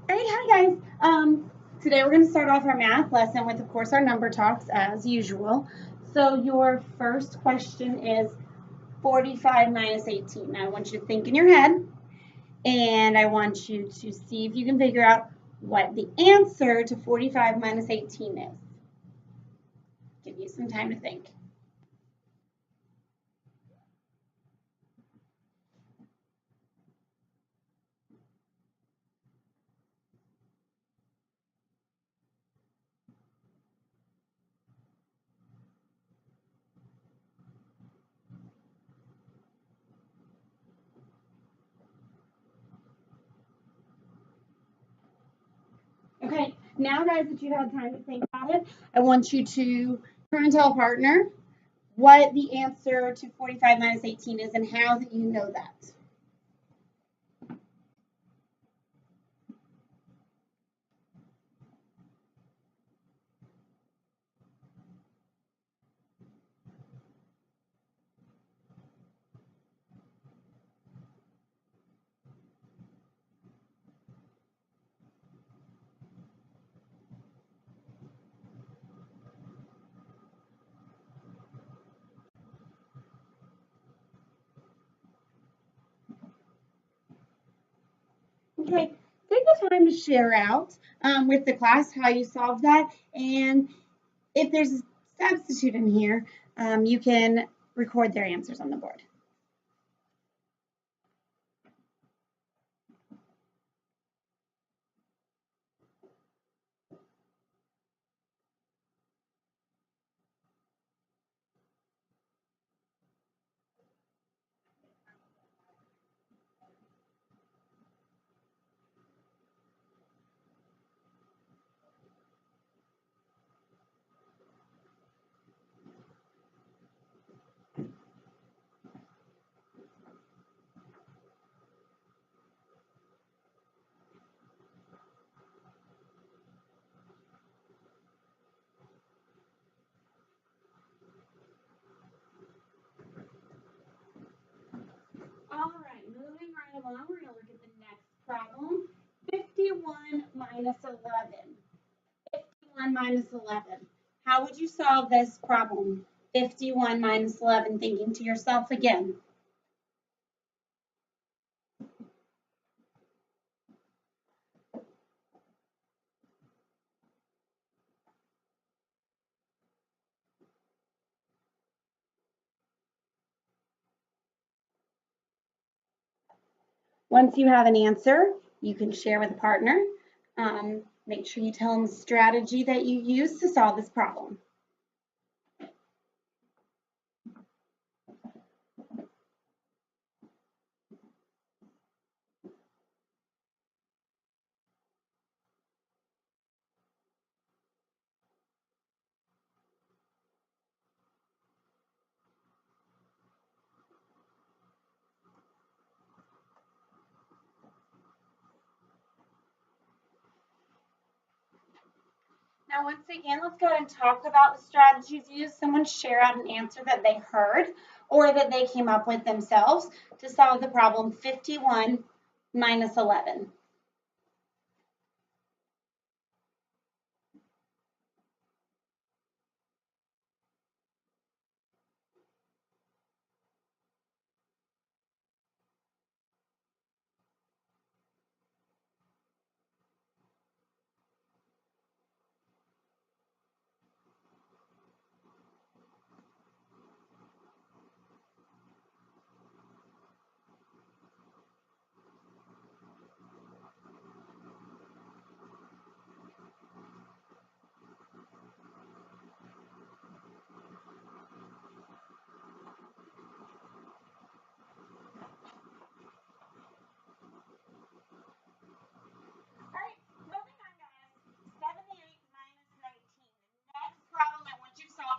All right, hi guys. Today we're going to start off our math lesson with, of course, our number talks as usual. So your first question is 45 minus 18. Now I want you to think in your head, and I want you to see if you can figure out what the answer to 45 minus 18 is. Give you some time to think. Okay, now guys that you've had time to think about it, I want you to turn and tell a partner what the answer to 45 minus 18 is and how that you know that. Okay, take the time to share out with the class how you solved that. And if there's a substitute in here, you can record their answers on the board. All right, moving right along, we're going to look at the next problem. 51 minus 11. 51 minus 11. How would you solve this problem? 51 minus 11, thinking to yourself again. Once you have an answer, you can share with a partner. Make sure you tell them the strategy that you use to solve this problem. Now, once again, let's go ahead and talk about the strategies used. Someone share out an answer that they heard or that they came up with themselves to solve the problem 51 minus 11.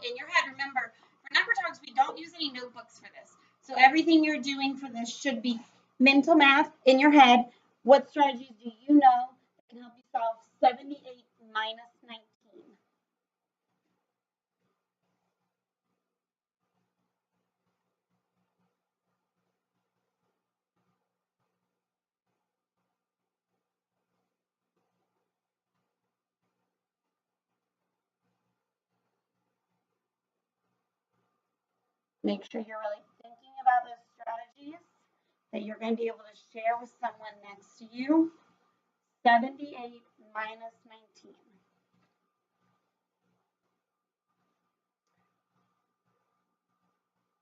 In your head, remember, for number talks, we don't use any notebooks for this. So everything you're doing for this should be mental math in your head. What strategies do you know that can help you solve 78 minus 19? Make sure you're really thinking about those strategies that you're going to be able to share with someone next to you. 78 minus 19.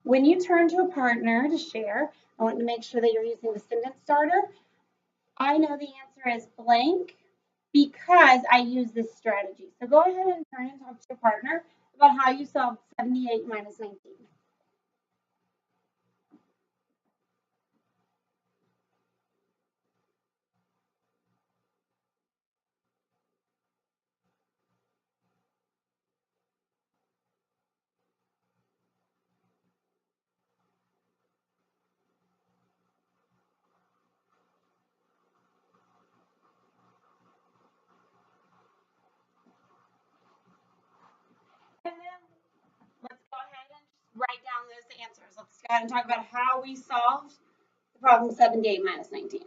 When you turn to a partner to share, I want to make sure that you're using the sentence starter. I know the answer is blank because I use this strategy. So go ahead and turn and talk to your partner about how you solved 78 minus 19. And then let's go ahead and just write down those answers. Let's go ahead and talk about how we solved the problem 78 minus 19.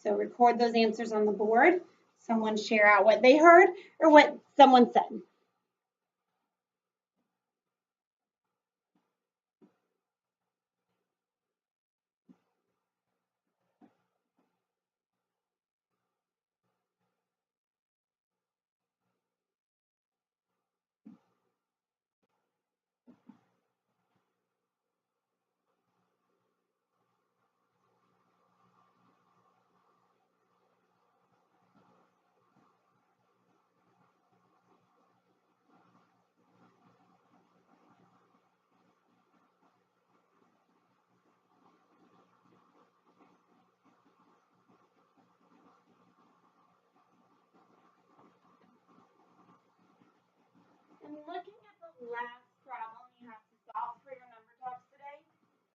So record those answers on the board. Someone share out what they heard or what someone said. And looking at the last problem you have to solve for your number talks today,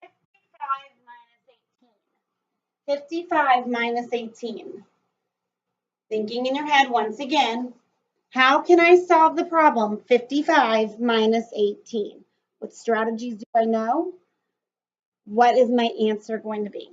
55 minus 18. 55 minus 18. Thinking in your head once again, how can I solve the problem 55 minus 18? What strategies do I know? What is my answer going to be?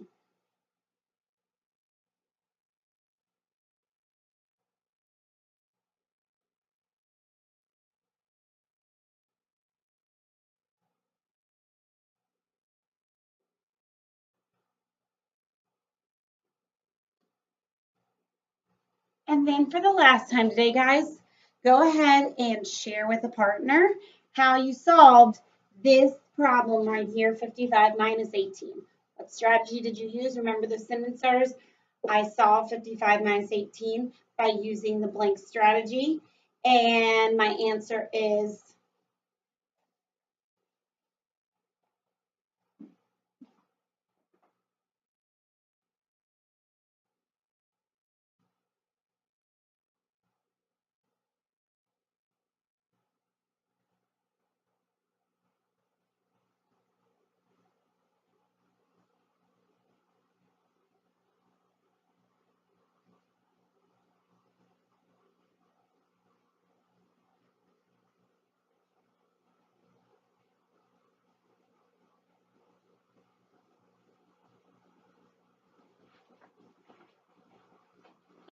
And then for the last time today, guys, go ahead and share with a partner how you solved this problem right here, 55 minus 18. What strategy did you use? Remember the sentence starters? I solved 55 minus 18 by using the blank strategy. And my answer is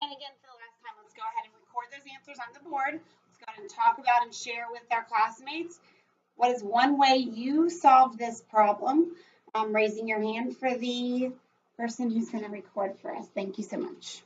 And again, for the last time, let's go ahead and record those answers on the board. Let's go ahead and talk about and share with our classmates. What is one way you solved this problem? Raising your hand for the person who's going to record for us. Thank you so much.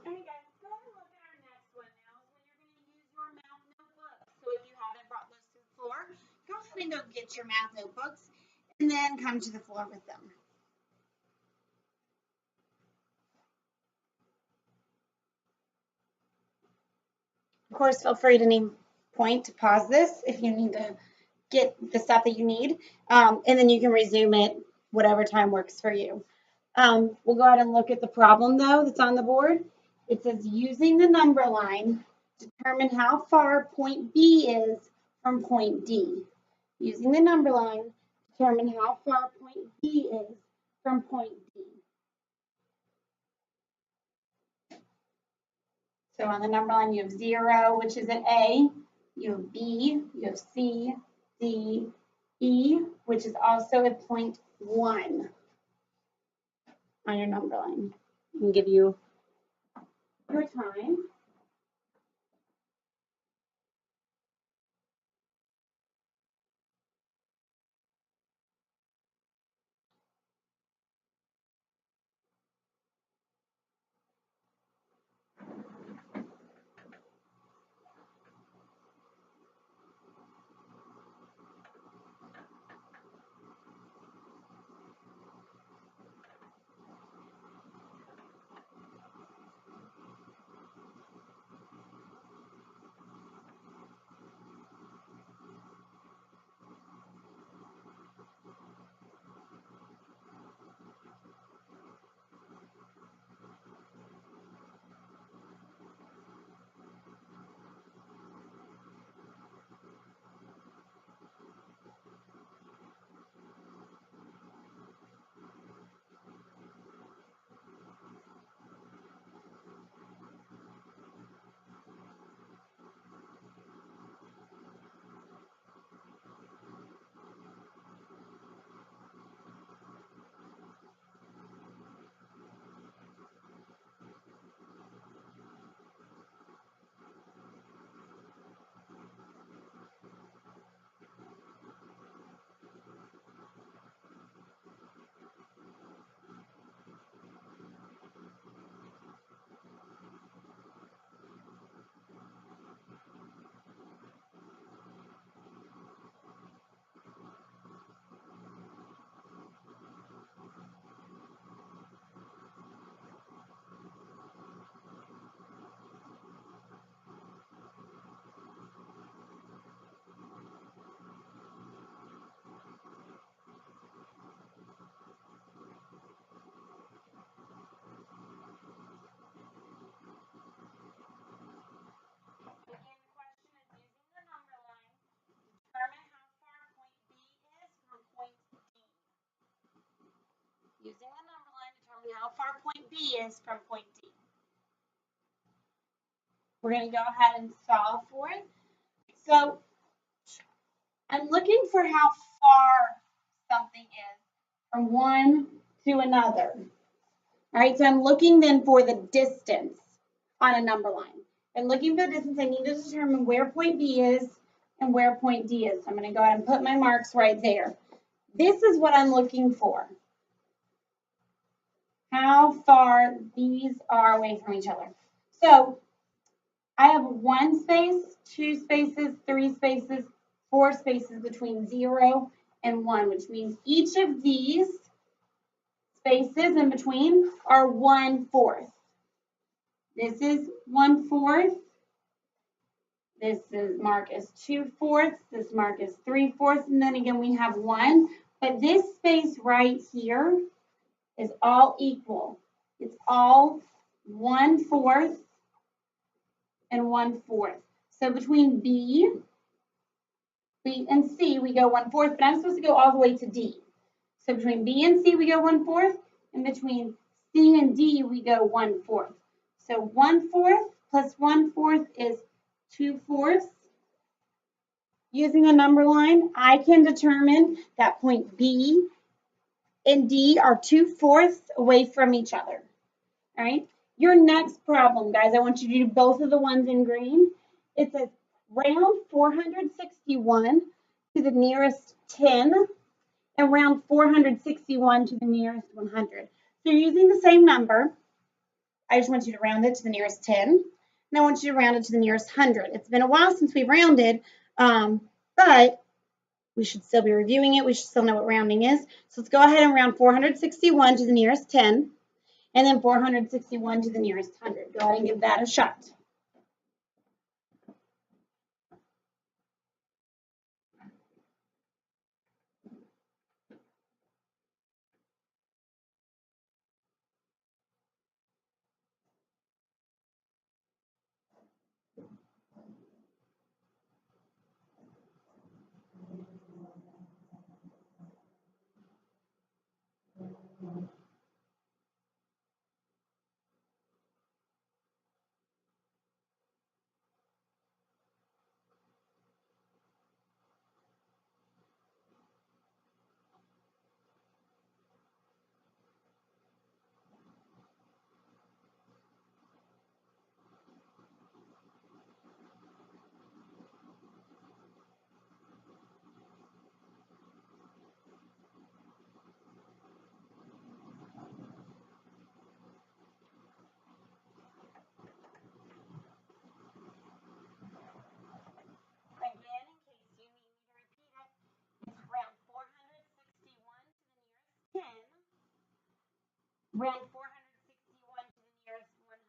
All right, guys, let's go ahead and look at our next one now. Is when you're going to use your math notebooks. So if you haven't brought those to the floor, go ahead and go get your math notebooks and then come to the floor with them. Of course, feel free at any point to pause this if you need to get the stuff that you need, and then you can resume it whatever time works for you. We'll go ahead and look at the problem, though, that's on the board. It says, using the number line, determine how far point B is from point D. Using the number line, determine how far point B is from point D. So on the number line, you have 0, which is at A. You have B, you have C, D, E, which is also at point 1 on your number line. I can give you your time. Using the number line, determine how far point B is from point D. We're going to go ahead and solve for it. So I'm looking for how far something is from one to another. All right, so I'm looking then for the distance on a number line. And looking for the distance, I need to determine where point B is and where point D is. I'm going to go ahead and put my marks right there. This is what I'm looking for. How far these are away from each other. So I have 1 space, 2 spaces, 3 spaces, 4 spaces between 0 and 1, which means each of these spaces in between are 1/4. This is 1/4. This is mark as 2/4. This mark is 3/4. And then again, we have 1. But this space right here is all equal. It's all 1/4 and 1/4. So between B and C, we go 1/4, but I'm supposed to go all the way to D. So between B and C, we go 1/4, and between C and D, we go 1/4. So 1/4 plus 1/4 is 2/4. Using a number line, I can determine that point B and D are 2/4 away from each other. All right. Your next problem, guys, I want you to do both of the ones in green. It says round 461 to the nearest 10 and round 461 to the nearest 100. So you're using the same number. I just want you to round it to the nearest 10, and I want you to round it to the nearest 100. It's been a while since we've rounded, but we should still be reviewing it. We should still know what rounding is. So let's go ahead and round 461 to the nearest 10, and then 461 to the nearest 100. Go ahead and give that a shot. Again, in case you need me to repeat it, it's round 461 to the nearest 10, round 461 to the nearest 100.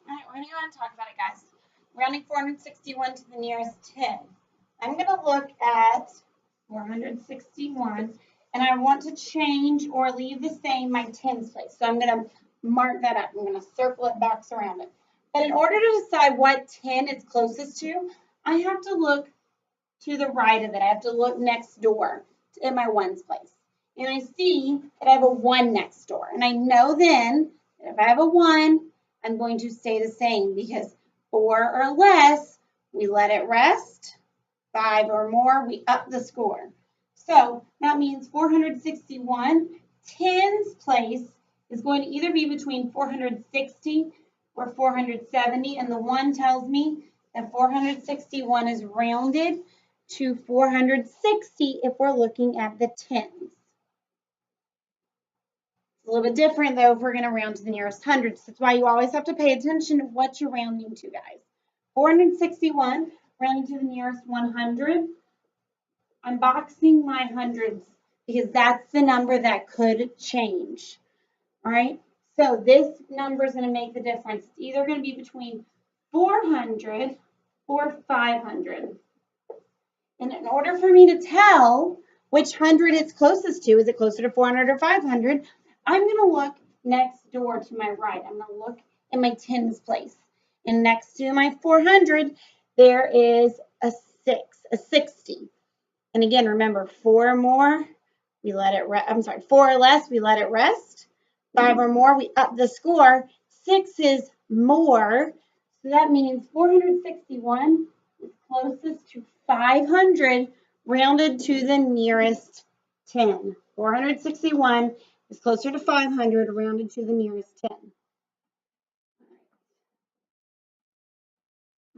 All right, we're going to go ahead and talk about it, guys. Rounding 461 to the nearest 10. I'm going to look at 461, and I want to change or leave the same my tens place. So I'm going to mark that up. I'm going to circle it, box around it. But in order to decide what 10 it's closest to, I have to look to the right of it. I have to look next door in my ones place. And I see that I have a 1 next door. And I know then that if I have a 1, I'm going to stay the same because 4 or less, we let it rest. 5 or more, we up the score. So that means 461, 10's place is going to either be between 460 or 470. And the 1 tells me that 461 is rounded to 460 if we're looking at the tens. It's a little bit different though if we're going to round to the nearest hundreds. That's why you always have to pay attention to what you're rounding to, guys. 461, rounding to the nearest 100. I'm boxing my hundreds because that's the number that could change. All right, so this number is going to make the difference. It's either going to be between 400 or 500. And in order for me to tell which 100 it's closest to, is it closer to 400 or 500, I'm going to look next door to my right. I'm going to look in my tens place. And next to my 400, there is a 6, a 60. And again, remember, 4 or more, we let it rest. I'm sorry, 4 or less, we let it rest. 5 or more, we up the score. 6 is more. So that means 461 is closest to 500, rounded to the nearest 10. 461 is closer to 500, rounded to the nearest 10.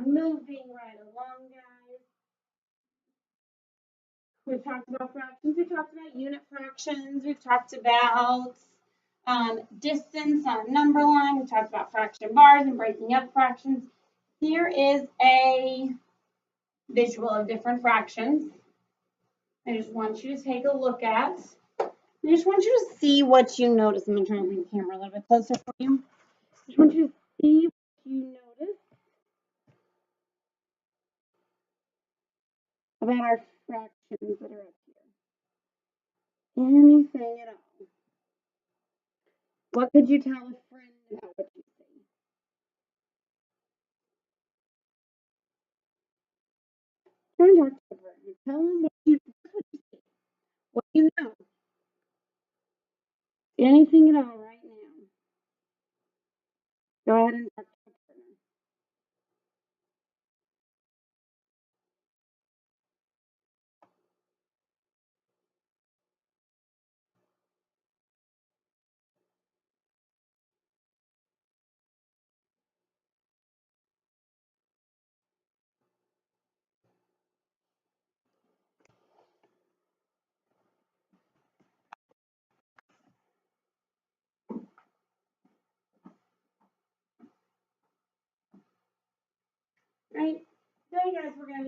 Moving right along, guys. We've talked about fractions. We've talked about unit fractions. We've talked about distance on a number line. We've talked about fraction bars and breaking up fractions. Here is a visual of different fractions. I just want you to take a look at. I just want you to see what you notice. I'm going to try to bring the camera a little bit closer for you. I just want you to see what you notice about our fractions that are up here. Anything at all. What could you tell a friend about what you see? Try and talk to a friend. Tell them what you see. What do you know? Anything at all right now. Go ahead and talk to a partner.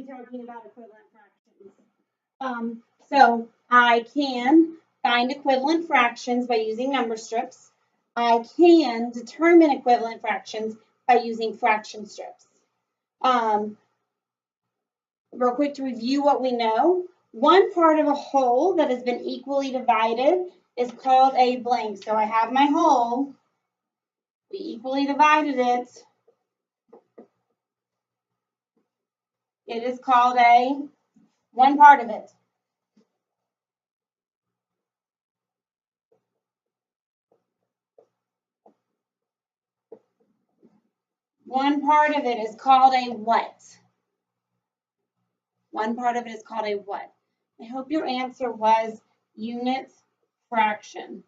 going to be talking about equivalent fractions. So I can find equivalent fractions by using number strips. I can determine equivalent fractions by using fraction strips. Real quick to review what we know. One part of a whole that has been equally divided is called a blank. So I have my whole. We equally divided it. It is called one part of it. One part of it is called a what? One part of it is called a what? I hope your answer was unit fraction.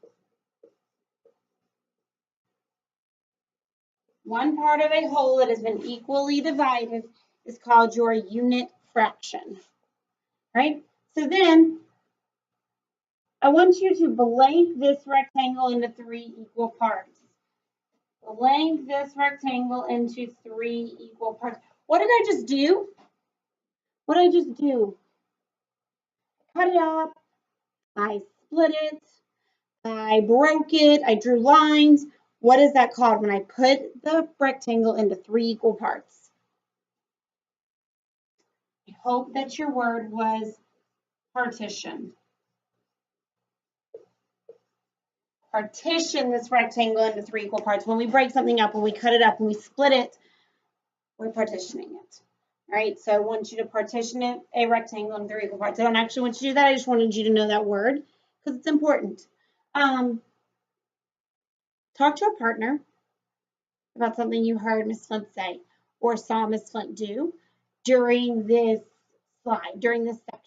One part of a whole that has been equally divided is called your unit fraction. Right? So then I want you to blank this rectangle into 3 equal parts. Blank this rectangle into 3 equal parts. What did I just do? What did I just do? Cut it up. I split it. I broke it. I drew lines. What is that called when I put the rectangle into 3 equal parts? I hope that your word was partition. Partition this rectangle into 3 equal parts. When we break something up, when we cut it up, when we split it, we're partitioning it. All right, so I want you to partition it, a rectangle into 3 equal parts. I don't actually want you to do that. I just wanted you to know that word because it's important. Talk to a partner about something you heard Ms. Flint say or saw Ms. Flint do during this slide, during this section.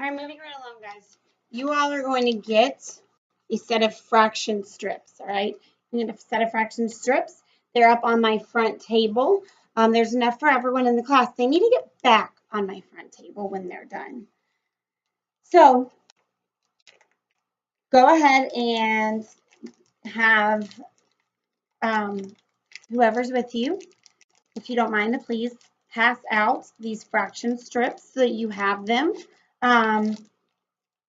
All right, moving right along, guys. You all are going to get a set of fraction strips, all right? You get a set of fraction strips. They're up on my front table. There's enough for everyone in the class. They need to get back on my front table when they're done. So go ahead and have whoever's with you, if you don't mind, to please pass out these fraction strips so that you have them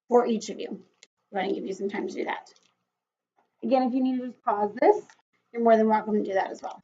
for each of you. I'm going to give you some time to do that. Again, if you need to just pause this, you're more than welcome to do that as well.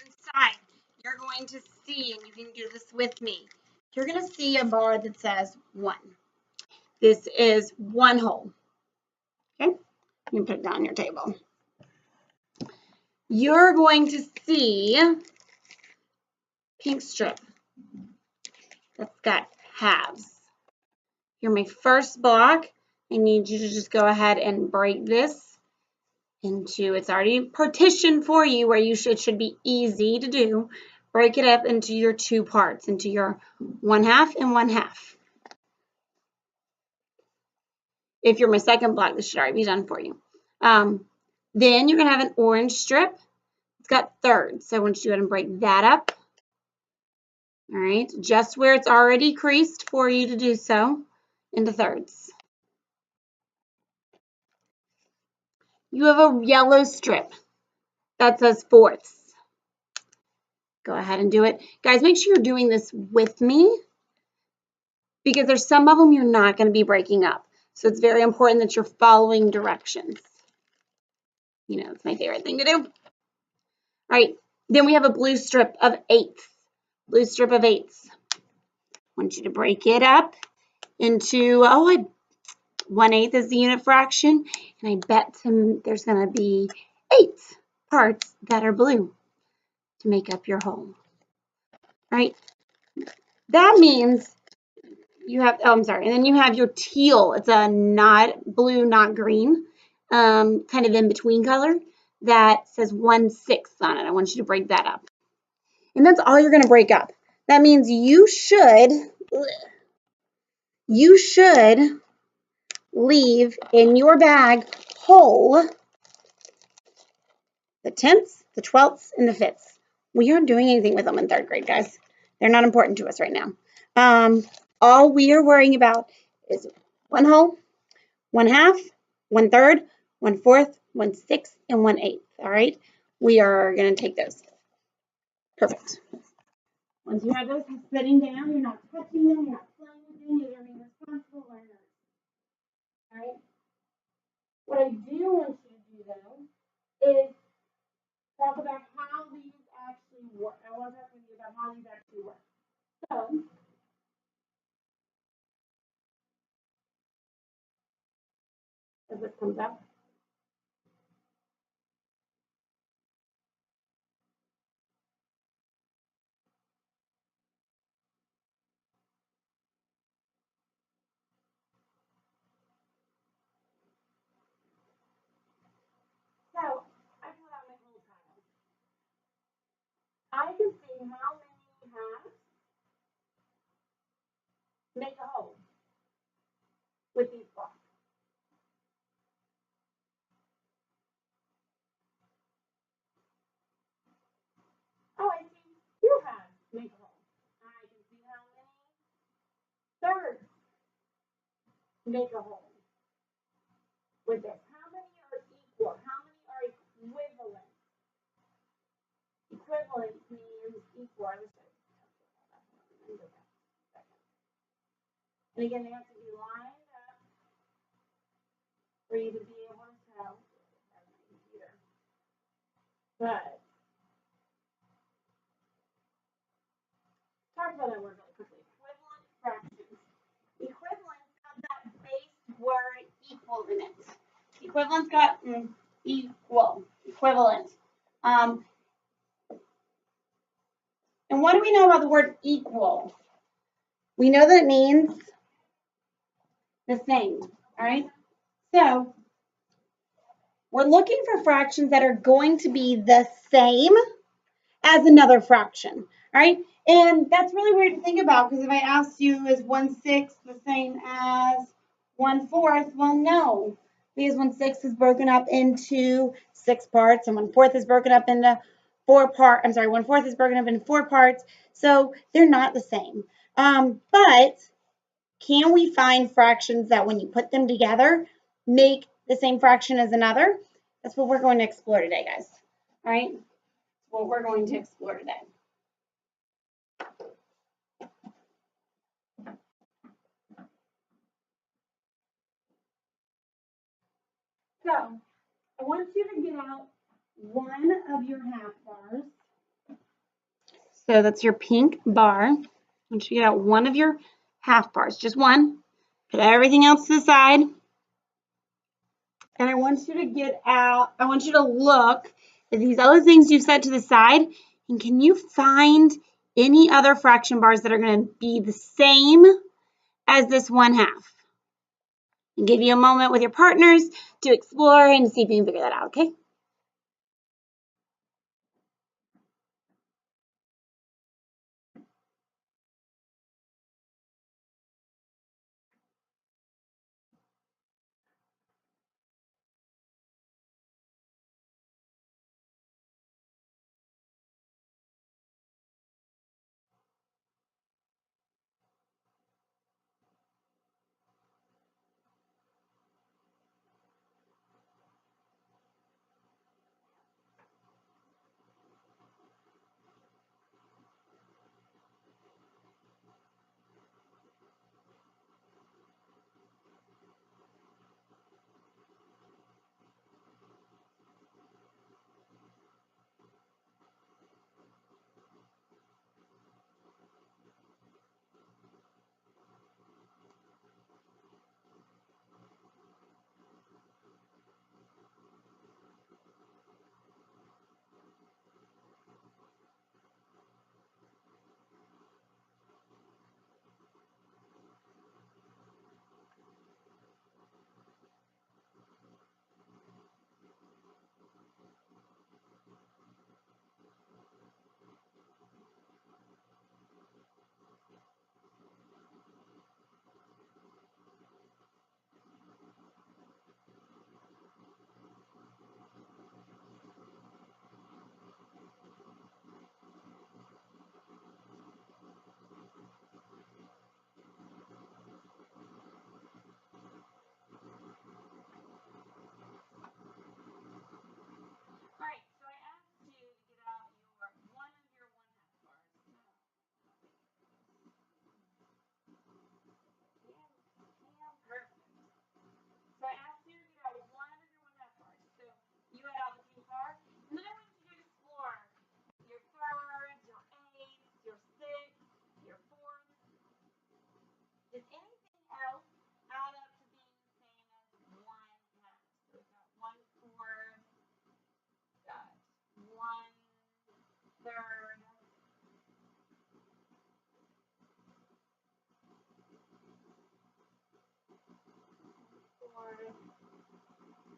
Inside, you're going to see, and you can do this with me, you're going to see a bar that says 1. This is 1 whole. Okay, you can put it down on your table. You're going to see pink strip that's got halves. Here's my first block. I need you to just go ahead and break this into, it's already partitioned for you where it should be easy to do. break it up into your 2 parts, into your 1/2 and 1/2. If you're my second block, this should already be done for you. Then you're going to have an orange strip. It's got thirds, so I want you to go ahead and break that up. All right, just where it's already creased for you to do so, into thirds. You have a yellow strip that says fourths. Go ahead and do it. Guys, make sure you're doing this with me because there's some of them you're not going to be breaking up. So it's very important that you're following directions. You know, it's my favorite thing to do. All right, then we have a blue strip of eighths. Blue strip of eighths. I want you to break it up into, 1/8 is the unit fraction, and I bet there's going to be 8 parts that are blue to make up your whole. Right? That means you have, and then you have your teal. It's a not blue, not green, kind of in between color that says 1/6 on it. I want you to break that up. And that's all you're going to break up. That means you should leave in your bag whole the 10ths, the 12ths, and the 5ths. We aren't doing anything with them in 3rd grade, guys. They're not important to us right now. All we are worrying about is 1 whole, 1/2, 1/3, 1/4, 1/6, and 1/8. All right? We are going to take those. Perfect. Once you have those sitting down, you're not touching them, you're not playing with them, you're being responsible learners. All right? What I do want you to do, though, is talk about how these actually work. I want to talk with you about how these actually work. So, as this comes up, so I pull out my whole tile. I can see how many halves make a whole with these blocks. Oh, I see 2 halves make a whole. I can see how many thirds make a whole with this. How many are equal? How many are equivalent? Equivalent means equal. And again, they have to be lined up for you to be able to tell. But talk about that word really quickly. Equivalent fractions. Equivalence have that base word equal in it. Equivalence got equal, equivalent. And what do we know about the word equal? We know that it means the same, all right? So we're looking for fractions that are going to be the same as another fraction, all right? And that's really weird to think about because if I asked you, is 1/6 the same as 1/4? Well, no, because 1/6 is broken up into 6 parts and 1/4 is broken up into 1/4 is broken up into 4 parts. So they're not the same. But can we find fractions that when you put them together make the same fraction as another? That's what we're going to explore today, guys. All right? What we're going to explore today. So I want you to get out one of your half bars. So that's your pink bar. I want you to get out one of your half bars, just one. Put everything else to the side. And I want you to look at these other things you've set to the side. And can you find any other fraction bars that are going to be the same as this 1/2? And give you a moment with your partners to explore and see if you can figure that out, okay?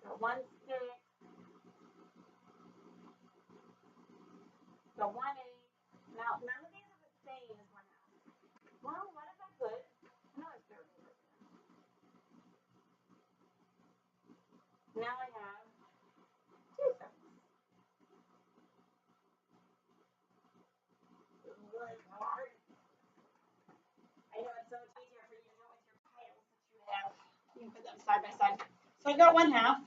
got 1 6, got 1 8. Now, none of these are the same as 1 half. Well, what if I put another third over there? Now I have 2 thirds. Really hard. I know it's so much easier for you to do it with your piles that you have. You can put them side by side. So I got 1 half.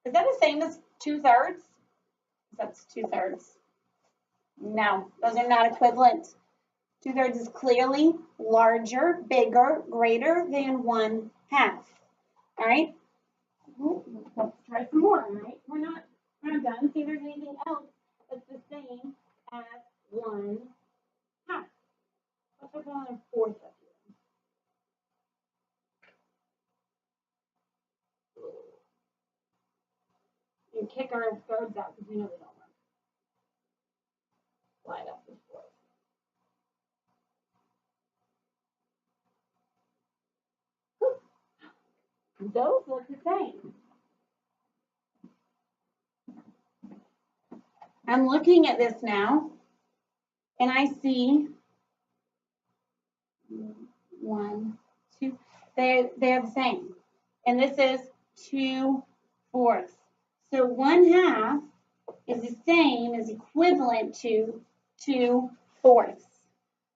Is that the same as 2 thirds? That's 2 thirds. No, those are not equivalent. 2 thirds is clearly larger, bigger, greater than 1 half. All right? Let's try some more, all right? We're not done. See if there's anything else that's the same as 1 half. Let's put another fourth up here. And kick our thirds out because we know they don't work. Slide up the fourth. Those look the same. I'm looking at this now, and I see 1, 2. They're the same, and this is 2 fourths. So 1 half is the same, is equivalent to 2 fourths.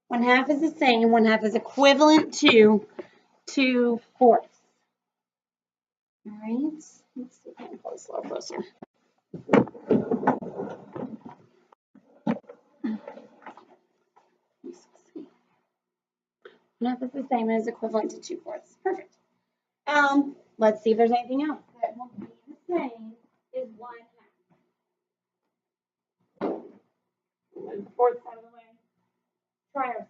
1 half is the same. 1 half is equivalent to 2 fourths. All right. Let's see if I can close a little closer. One half is the same and is equivalent to 2 fourths. Perfect. Let's see if there's anything else that will be the same as 1 half. Move fourths out of the way. Try our 6.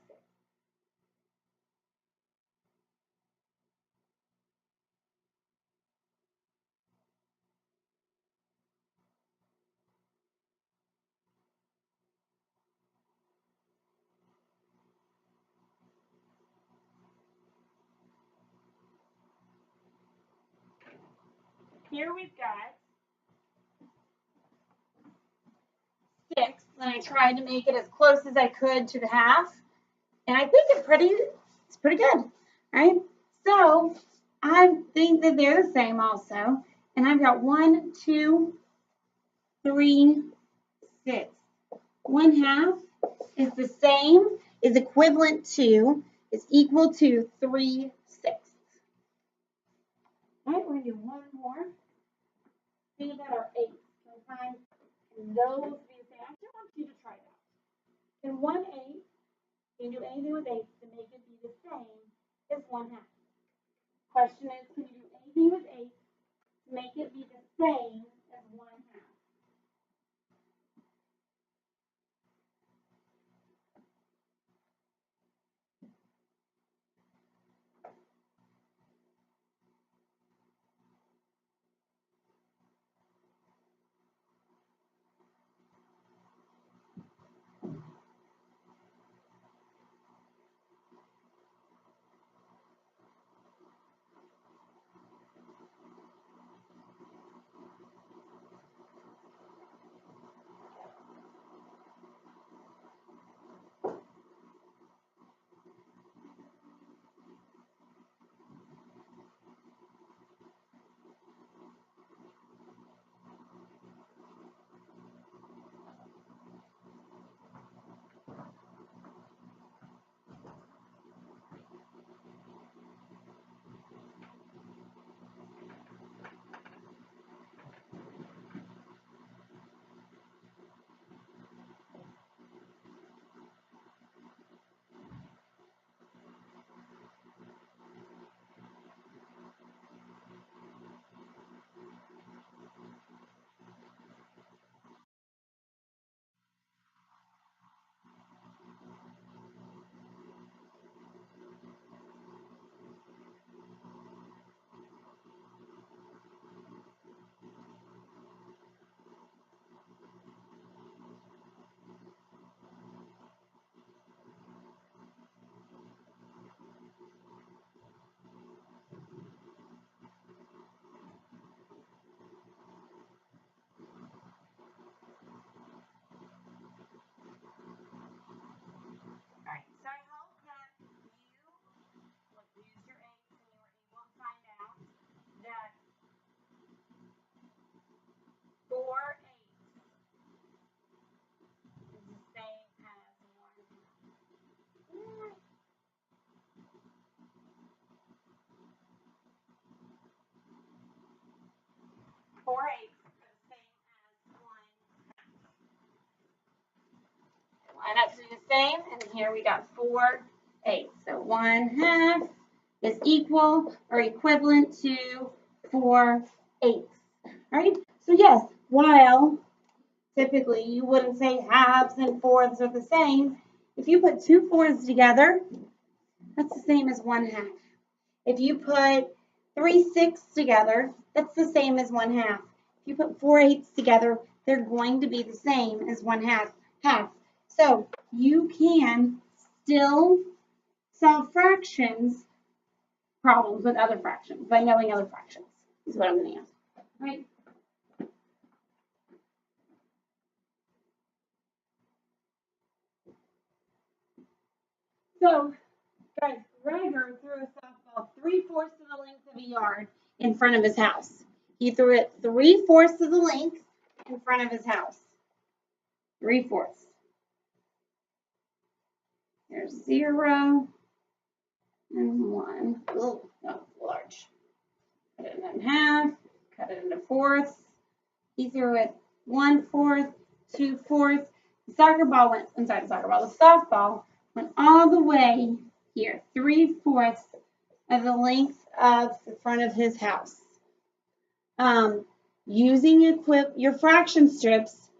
Here we've got 6, and I tried to make it as close as I could to the half, and I think it's pretty good. All right, so I think that they're the same also, and I've got 1, 2, 3, 6. 1 half is the same, is equivalent to, is equal to 3 sixths. All right, we're gonna do one more. Think about our 8. Sometimes those be the same. I actually want you to try that. Can 1 8, can you do anything with 8 to make it be the same as 1 half? Question is, can you do anything with 8 to make it be the same as 1 half? same, and here we got 4/8. So 1/2 is equal or equivalent to 4/8. All right, so yes, while typically you wouldn't say halves and fourths are the same, if you put 2 fourths together, that's the same as 1/2. If you put 3/6 together, that's the same as 1/2. If you put 4/8 together, they're going to be the same as 1/2. So you can still solve fractions problems with other fractions by knowing other fractions, is what I'm going to ask. Right? So, guys, Gregor threw a softball 3/4 of the length of a yard in front of his house. He threw it 3/4 of the length in front of his house. 3/4. There's 0 and 1. Oh, that's large. Cut it in half, cut it into fourths. He threw it 1/4, 2/4. The softball went all the way here, 3/4 of the length of the front of his house. Using your fraction strips,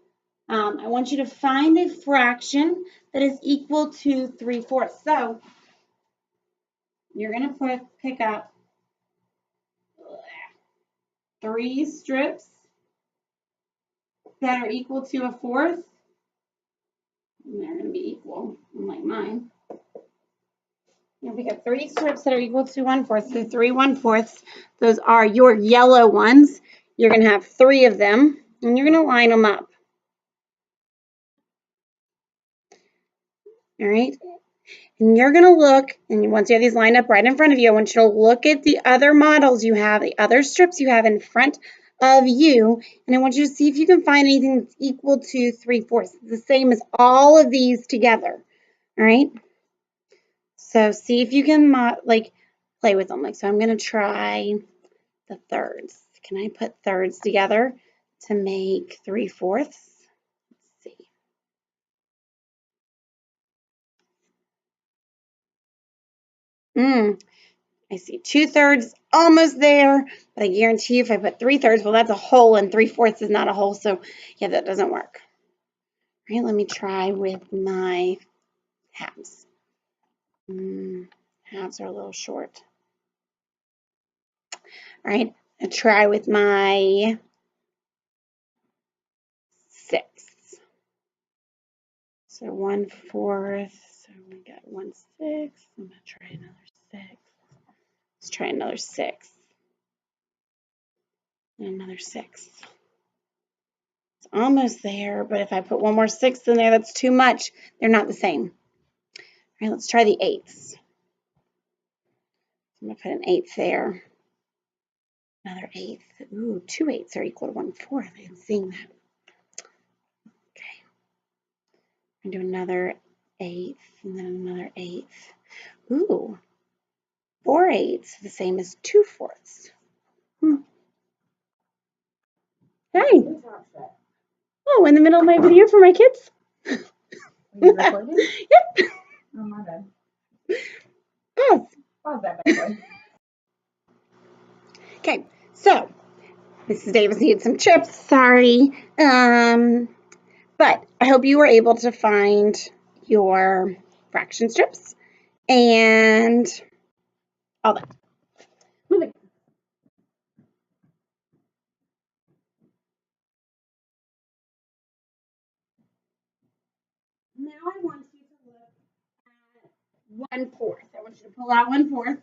I want you to find a fraction that is equal to 3/4. So you're going to pick up 3 strips that are equal to 1/4. And they're going to be equal, unlike mine. You'll pick up 3 strips that are equal to 1/4. So 3 1/4. Those are your yellow ones. You're going to have 3 of them, and you're going to line them up. All right. And you're going to look, and once you have these lined up right in front of you, I want you to look at the other models you have, the other strips you have in front of you, and I want you to see if you can find anything that's equal to 3/4. The same as all of these together. All right. So see if you can play with them. So I'm going to try the thirds. Can I put thirds together to make 3/4? Let's see. I see 2/3 almost there, but I guarantee you if I put 3/3, well, that's a hole, and 3/4 is not a hole, so yeah, that doesn't work. All right, let me try with my halves. Halves are a little short. All right, I'll try with my 6. So 1/4. So we got 1/6. I'm gonna try another 6. Let's try another 6. And another 6. It's almost there, but if I put one more 6 in there, that's too much. They're not the same. All right, let's try the 8ths. I'm gonna put an 8th there. Another 8th. Ooh, 2 8ths are equal to 1/4. I am seeing that. Okay. I'm gonna do another 8th and then another 8th. Ooh, 4 8ths, the same as 2/4. Hey. Oh, in the middle of my video for my kids. Are you recording? Yep. Oh, my bad. Pause. Pause that bad boy. Okay, so Mrs. Davis needed some chips. Sorry. But I hope you were able to find your fraction strips and all that. Moving. Now I want you to look at 1/4. I want you to pull out 1/4.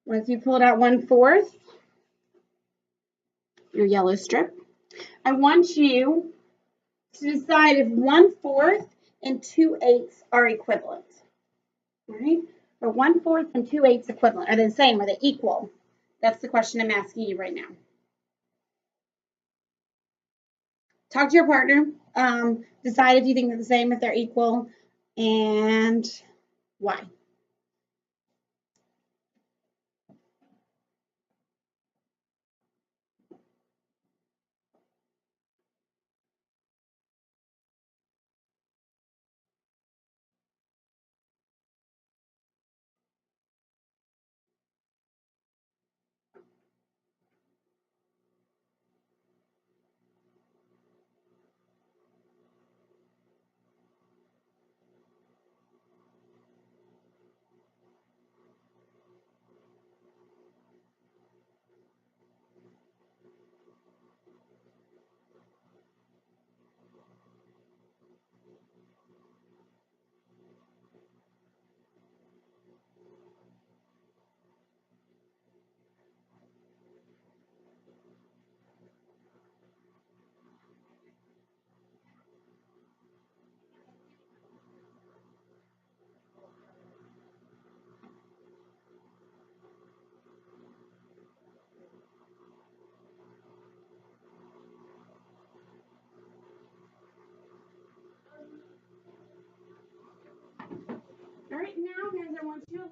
Once you pulled out 1/4, your yellow strip, I want you to decide if 1/4 and 2 8ths are equivalent. All right? Or 1/4 and 2 8ths equivalent. Are they the same? Are they equal? That's the question I'm asking you right now. Talk to your partner. Decide if you think they're the same, if they're equal, and why.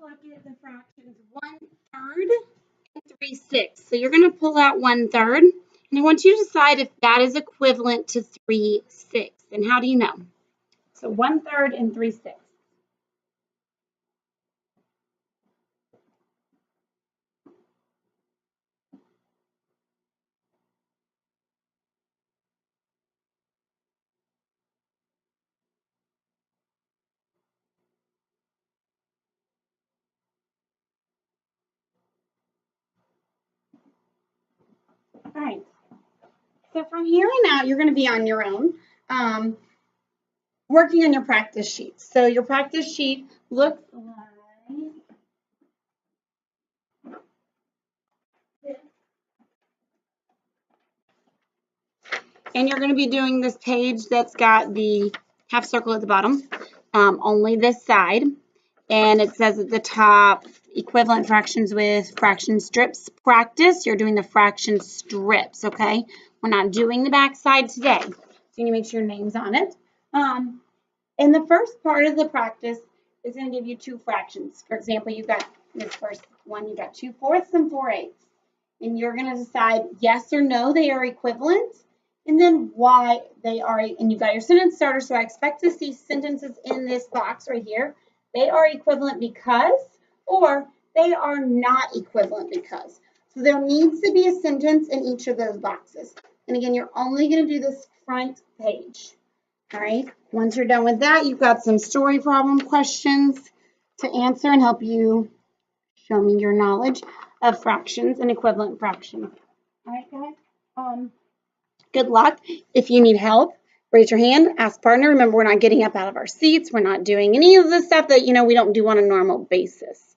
look at the fractions 1/3 and 3/6. So you're going to pull out 1/3, and I want you to decide if that is equivalent to 3/6. And how do you know? So 1/3 and 3/6. All right. So from here on out, you're going to be on your own, working on your practice sheet. So your practice sheet looks like this. And you're going to be doing this page that's got the half circle at the bottom, only this side. And it says at the top, equivalent fractions with fraction strips practice. You're doing the fraction strips, okay? We're not doing the back side today. So you need to make sure your name's on it. And the first part of the practice is going to give you two fractions. For example, you've got this first one, you've got 2/4 and 4/8. And you're going to decide yes or no, they are equivalent, and then why they are. And you've got your sentence starter, so I expect to see sentences in this box right here. They are equivalent because, or they are not equivalent because. So there needs to be a sentence in each of those boxes. And again, you're only going to do this front page. All right. Once you're done with that, you've got some story problem questions to answer and help you show me your knowledge of fractions and equivalent fractions. All right, guys. Good luck. If you need help, raise your hand, ask partner. Remember, we're not getting up out of our seats. We're not doing any of the stuff that, we don't do on a normal basis.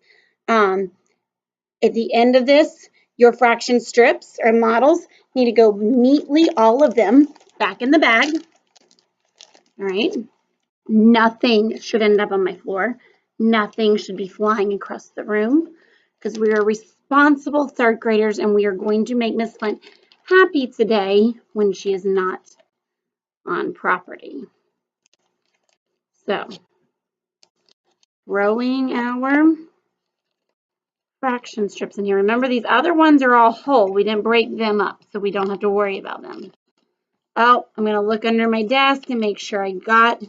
At the end of this, your fraction strips or models need to go neatly, all of them, back in the bag. All right. Nothing should end up on my floor. Nothing should be flying across the room because we are responsible third graders and we are going to make Miss Flint happy today when she is not on property. So, throwing our fraction strips in here. Remember, these other ones are all whole. We didn't break them up, so we don't have to worry about them. Oh, I'm going to look under my desk and make sure I got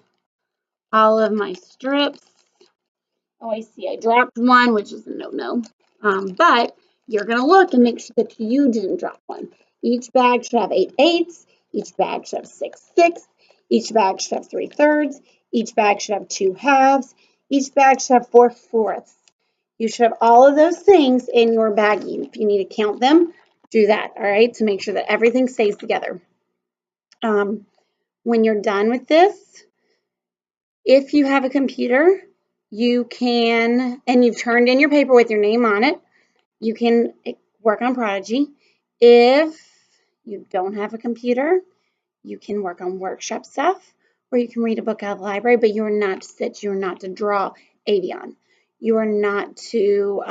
all of my strips. Oh, I see I dropped one, which is a no-no. But you're going to look and make sure that you didn't drop one. Each bag should have 8/8. Each bag should have 6/6. Each bag should have 3/3. Each bag should have 2/2. Each bag should have 4/4. You should have all of those things in your baggie. If you need to count them, do that, all right, to make sure that everything stays together. When you're done with this, if you have a computer, you can, and you've turned in your paper with your name on it, you can work on Prodigy. If you don't have a computer, you can work on workshop stuff, or you can read a book out of the library, but you're not to sit, you're not to draw Avion. You are not to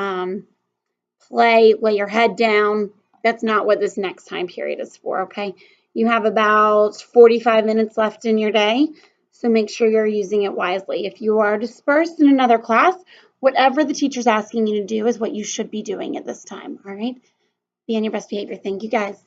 play, lay your head down. That's not what this next time period is for, okay? You have about 45 minutes left in your day, so make sure you're using it wisely. If you are dispersed in another class, whatever the teacher's asking you to do is what you should be doing at this time, all right? Be on your best behavior. Thank you, guys.